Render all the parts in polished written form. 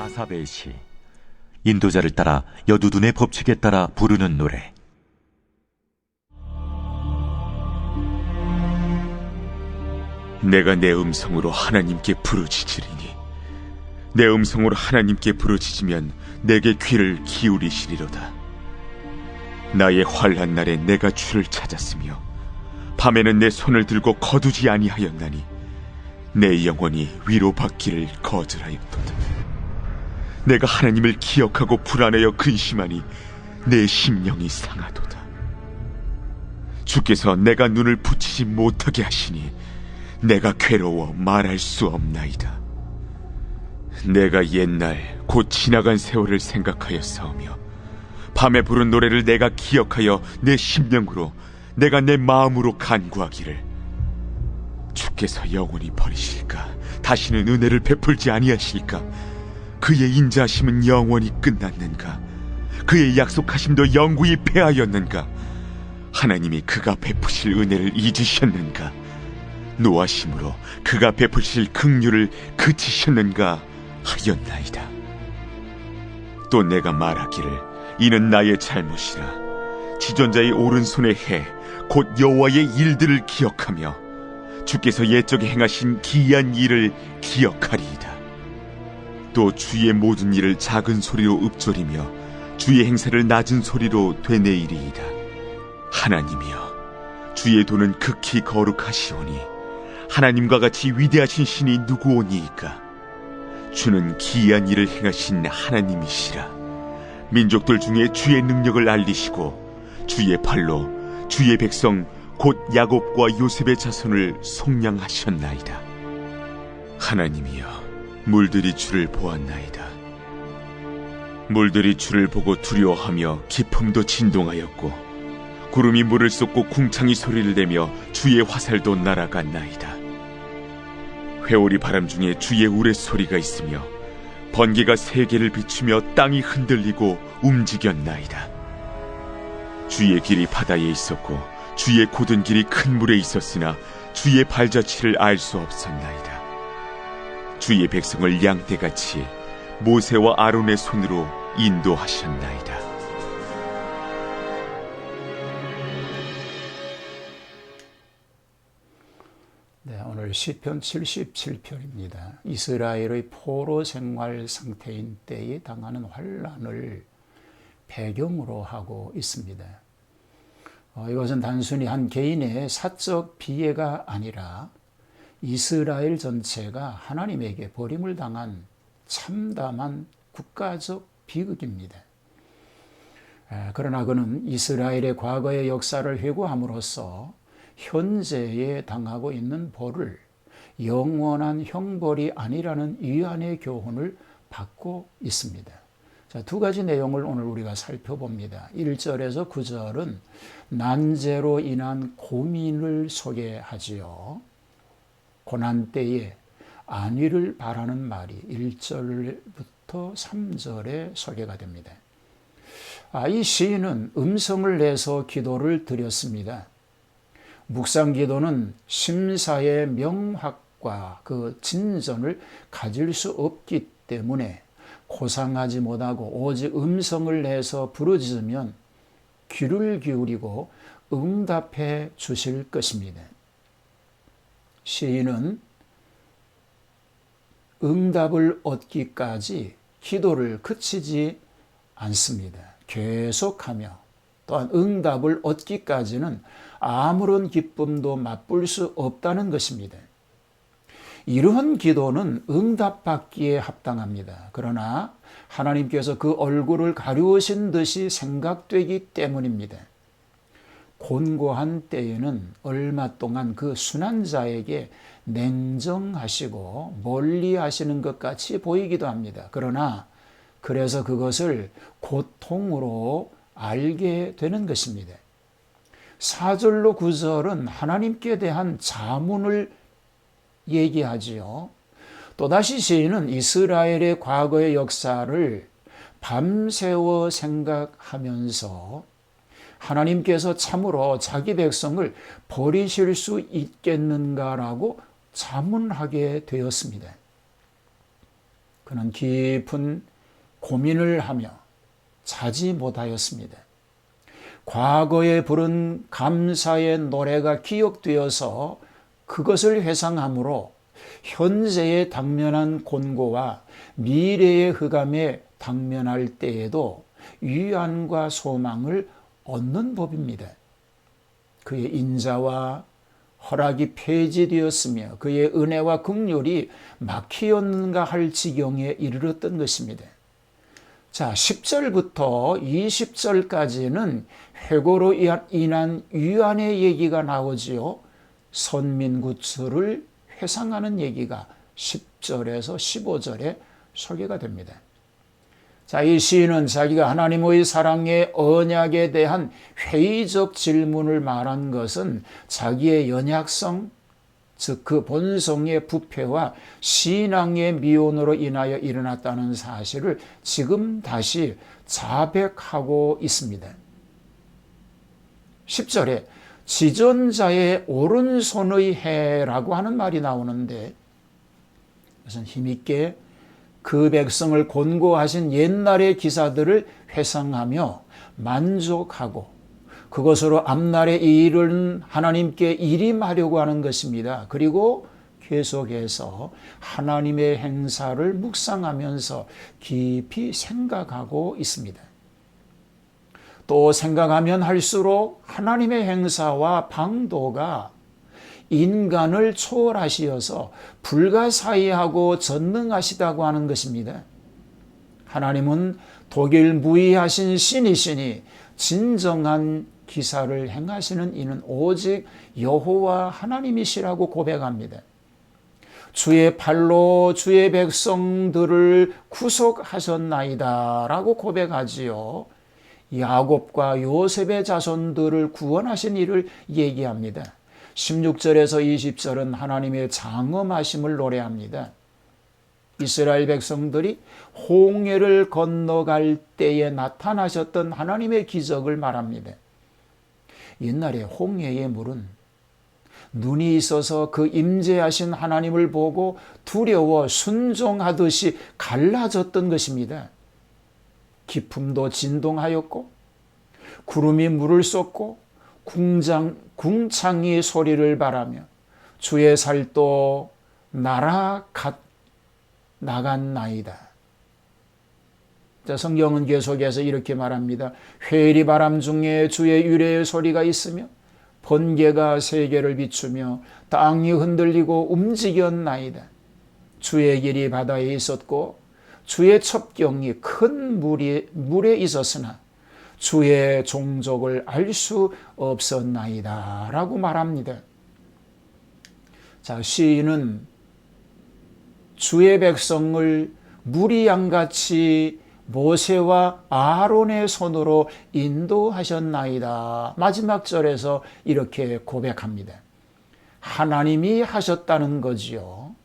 아삽의 시, 인도자를 따라 여두둔의 법칙에 따라 부르는 노래. 내가 내 음성으로 하나님께 부르짖으리니 내 음성으로 하나님께 부르짖으면 내게 귀를 기울이시리로다. 나의 환난 날에 내가 주를 찾았으며 밤에는 내 손을 들고 거두지 아니하였나니 내 영혼이 위로받기를 거절하였도다. 내가 하나님을 기억하고 불안하여 근심하니 내 심령이 상하도다. 주께서 내가 눈을 붙이지 못하게 하시니 내가 괴로워 말할 수 없나이다. 내가 옛날 곧 지나간 세월을 생각하였사오며 밤에 부른 노래를 내가 기억하여 내 심령으로 내가 내 마음으로 간구하기를, 주께서 영원히 버리실까? 다시는 은혜를 베풀지 아니하실까? 그의 인자하심은 영원히 끝났는가? 그의 약속하심도 영구히 패하였는가? 하나님이 그가 베푸실 은혜를 잊으셨는가? 노하심으로 그가 베푸실 긍휼을 그치셨는가 하였나이다. 또 내가 말하기를, 이는 나의 잘못이라. 지존자의 오른손의 해 곧 여호와의 일들을 기억하며 주께서 옛적에 행하신 기이한 일을 기억하리이다. 또 주의 모든 일을 작은 소리로 읊조리며 주의 행사를 낮은 소리로 되뇌이리이다. 하나님이여, 주의 도는 극히 거룩하시오니 하나님과 같이 위대하신 신이 누구오니이까? 주는 기이한 일을 행하신 하나님이시라. 민족들 중에 주의 능력을 알리시고 주의 팔로 주의 백성 곧 야곱과 요셉의 자손을 속량하셨나이다. 하나님이여, 물들이 주를 보았나이다. 물들이 주를 보고 두려워하며 깊음도 진동하였고 구름이 물을 쏟고 궁창이 소리를 내며 주의 화살도 날아갔나이다. 회오리 바람 중에 주의 우레소리가 있으며 번개가 세계를 비추며 땅이 흔들리고 움직였나이다. 주의 길이 바다에 있었고 주의 곧은 길이 큰 물에 있었으나 주의 발자취를 알 수 없었나이다. 주의 백성을 양떼같이 모세와 아론의 손으로 인도하셨나이다. 네, 오늘 시편 77편입니다. 이스라엘의 포로 생활 상태인 때에 당하는 환난을 배경으로 하고 있습니다. 이것은 단순히 한 개인의 사적 비애가 아니라 이스라엘 전체가 하나님에게 버림을 당한 참담한 국가적 비극입니다. 그러나 그는 이스라엘의 과거의 역사를 회고함으로써 현재에 당하고 있는 벌을 영원한 형벌이 아니라는 위안의 교훈을 받고 있습니다. 자, 두 가지 내용을 오늘 우리가 살펴봅니다. 1절에서 9절은 난제로 인한 고민을 소개하지요. 고난 때에 안위를 바라는 말이 1절부터 3절에 소개가 됩니다. 이 시인은 음성을 내서 기도를 드렸습니다. 묵상 기도는 심사의 명확과 그 진전을 가질 수 없기 때문에 고상하지 못하고 오직 음성을 내서 부르짖으면 귀를 기울이고 응답해 주실 것입니다. 시인은 응답을 얻기까지 기도를 그치지 않습니다. 계속하며 또한 응답을 얻기까지는 아무런 기쁨도 맛볼 수 없다는 것입니다. 이러한 기도는 응답받기에 합당합니다. 그러나 하나님께서 그 얼굴을 가리우신 듯이 생각되기 때문입니다. 곤고한 때에는 얼마 동안 그 순한 자에게 냉정하시고 멀리 하시는 것 같이 보이기도 합니다. 그러나 그래서 그것을 고통으로 알게 되는 것입니다. 4절로 9절은 하나님께 대한 자문을 얘기하지요. 또다시 시인은 이스라엘의 과거의 역사를 밤새워 생각하면서 하나님께서 참으로 자기 백성을 버리실 수 있겠는가라고 자문하게 되었습니다. 그는 깊은 고민을 하며 자지 못하였습니다. 과거에 부른 감사의 노래가 기억되어서 그것을 회상함으로 현재의 당면한 곤고와 미래의 흑암에 당면할 때에도 위안과 소망을 얻는 법입니다. 그의 인자와 허락이 폐지되었으며 그의 은혜와 긍휼이 막히었는가 할 지경에 이르렀던 것입니다. 자, 10절부터 20절까지는 회고로 인한 위안의 얘기가 나오지요. 선민구처를 회상하는 얘기가 10절에서 15절에 소개가 됩니다. 자, 이 시인은 자기가 하나님의 사랑의 언약에 대한 회의적 질문을 말한 것은 자기의 연약성, 즉 그 본성의 부패와 신앙의 미온으로 인하여 일어났다는 사실을 지금 다시 자백하고 있습니다. 10절에 지존자의 오른손의 해라고 하는 말이 나오는데, 그것은 힘있게 그 백성을 곤고하신 옛날의 기사들을 회상하며 만족하고 그것으로 앞날에 이른 하나님께 일임하려고 하는 것입니다. 그리고 계속해서 하나님의 행사를 묵상하면서 깊이 생각하고 있습니다. 또 생각하면 할수록 하나님의 행사와 방도가 인간을 초월하시어서 불가사의하고 전능하시다고 하는 것입니다. 하나님은 독일 무의하신 신이시니 진정한 기사를 행하시는 이는 오직 여호와 하나님이시라고 고백합니다. 주의 팔로 주의 백성들을 구속하셨나이다 라고 고백하지요. 야곱과 요셉의 자손들을 구원하신 일을 얘기합니다. 16절에서 20절은 하나님의 장엄하심을 노래합니다. 이스라엘 백성들이 홍해를 건너갈 때에 나타나셨던 하나님의 기적을 말합니다. 옛날에 홍해의 물은 눈이 있어서 그 임재하신 하나님을 보고 두려워 순종하듯이 갈라졌던 것입니다. 기품도 진동하였고 구름이 물을 쏟고 궁창이 소리를 바라며 주의 살도 나갔나이다. 자, 성경은 계속해서 이렇게 말합니다. 회리 바람 중에 주의 유래의 소리가 있으며 번개가 세계를 비추며 땅이 흔들리고 움직였나이다. 주의 길이 바다에 있었고 주의 첩경이 큰 물에 있었으나 주의 종족을 알 수 없었나이다 라고 말합니다. 자, 시인은 주의 백성을 무리 양같이 모세와 아론의 손으로 인도하셨나이다. 마지막 절에서 이렇게 고백합니다. 하나님이 하셨다는 거지요.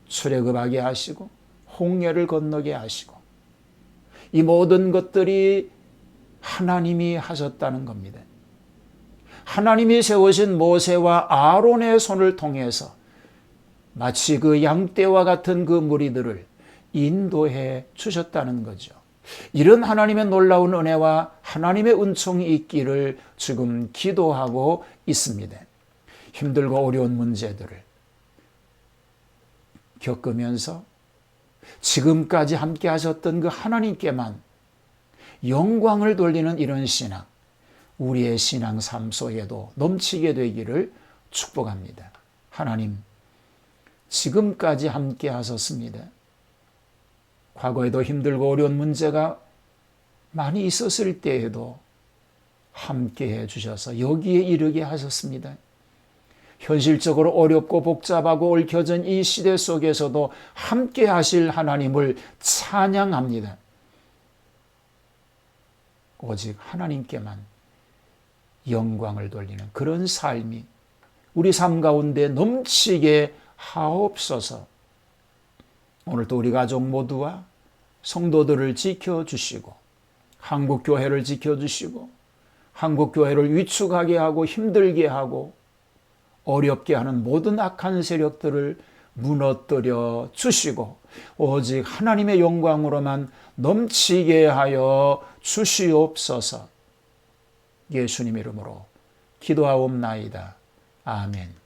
출애굽하게 하시고 홍해를 건너게 하시고 이 모든 것들이 하나님이 하셨다는 겁니다. 하나님이 세우신 모세와 아론의 손을 통해서 마치 그 양떼와 같은 그 무리들을 인도해 주셨다는 거죠. 이런 하나님의 놀라운 은혜와 하나님의 은총이 있기를 지금 기도하고 있습니다. 힘들고 어려운 문제들을 겪으면서 지금까지 함께 하셨던 그 하나님께만 영광을 돌리는 이런 신앙, 우리의 신앙 삶 속에도 넘치게 되기를 축복합니다. 하나님, 지금까지 함께 하셨습니다. 과거에도 힘들고 어려운 문제가 많이 있었을 때에도 함께 해주셔서 여기에 이르게 하셨습니다. 현실적으로 어렵고 복잡하고 얽혀진 이 시대 속에서도 함께 하실 하나님을 찬양합니다. 오직 하나님께만 영광을 돌리는 그런 삶이 우리 삶 가운데 넘치게 하옵소서. 오늘도 우리 가족 모두와 성도들을 지켜주시고 한국교회를 지켜주시고 한국교회를 위축하게 하고 힘들게 하고 어렵게 하는 모든 악한 세력들을 무너뜨려 주시고 오직 하나님의 영광으로만 넘치게 하여 주시옵소서. 예수님 이름으로 기도하옵나이다. 아멘.